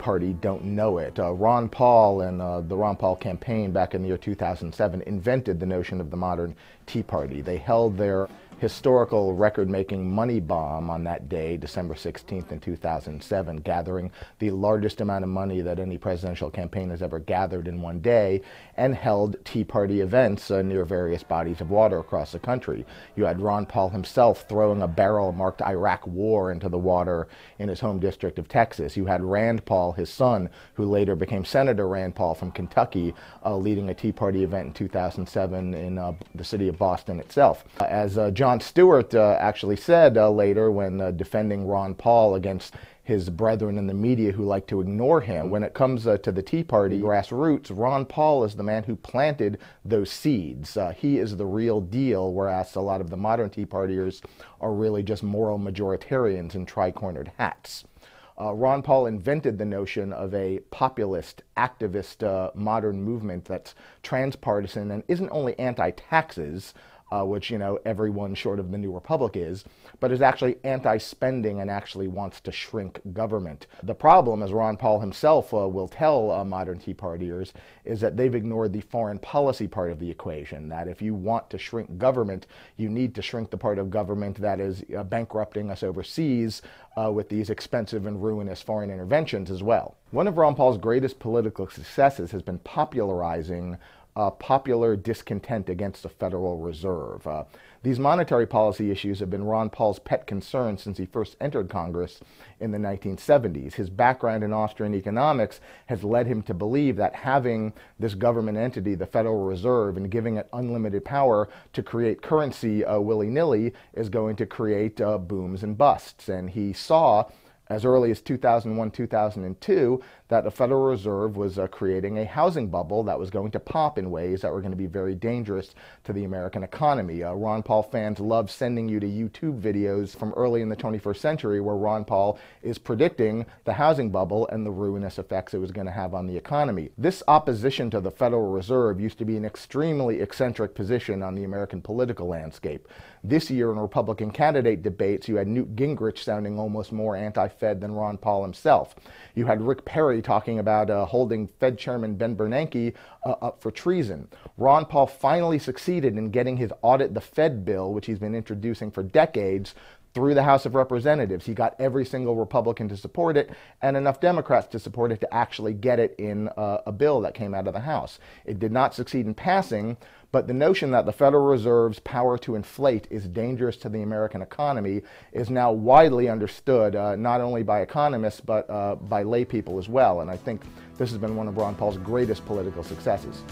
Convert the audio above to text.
Party don't know it. Ron Paul and the Ron Paul campaign back in the year 2007 invented the notion of the modern Tea Party. They held their historical record-making money bomb on that day, December 16th in 2007, gathering the largest amount of money that any presidential campaign has ever gathered in one day, and held Tea Party events near various bodies of water across the country. You had Ron Paul himself throwing a barrel marked Iraq War into the water in his home district of Texas. You had Rand Paul, his son, who later became Senator Rand Paul from Kentucky, leading a Tea Party event in 2007 in the city of Boston itself. As Jon Stewart actually said later when defending Ron Paul against his brethren in the media who like to ignore him, when it comes to the Tea Party grassroots, Ron Paul is the man who planted those seeds. He is the real deal, whereas a lot of the modern Tea Partiers are really just moral majoritarians in tri-cornered hats. Ron Paul invented the notion of a populist, activist modern movement that's transpartisan and isn't only anti-taxes, which, you know, everyone short of the New Republic is, but is actually anti-spending and actually wants to shrink government. The problem, as Ron Paul himself will tell modern Tea Partiers, is that they've ignored the foreign policy part of the equation, that if you want to shrink government, you need to shrink the part of government that is bankrupting us overseas with these expensive and ruinous foreign interventions as well. One of Ron Paul's greatest political successes has been popularizing popular discontent against the Federal Reserve. These monetary policy issues have been Ron Paul's pet concern since he first entered Congress in the 1970s. His background in Austrian economics has led him to believe that having this government entity, the Federal Reserve, and giving it unlimited power to create currency willy-nilly is going to create booms and busts. And he saw as early as 2001, 2002, that the Federal Reserve was creating a housing bubble that was going to pop in ways that were going to be very dangerous to the American economy. Ron Paul fans love sending you to YouTube videos from early in the 21st century where Ron Paul is predicting the housing bubble and the ruinous effects it was going to have on the economy. This opposition to the Federal Reserve used to be an extremely eccentric position on the American political landscape. This year in Republican candidate debates, you had Newt Gingrich sounding almost more anti-Fed than Ron Paul himself. You had Rick Perry talking about holding Fed Chairman Ben Bernanke up for treason. Ron Paul finally succeeded in getting his Audit the Fed bill, which he's been introducing for decades, through the House of Representatives. He got every single Republican to support it and enough Democrats to support it to actually get it in a bill that came out of the House. It did not succeed in passing, but the notion that the Federal Reserve's power to inflate is dangerous to the American economy is now widely understood, not only by economists, but by lay people as well. And I think this has been one of Ron Paul's greatest political successes.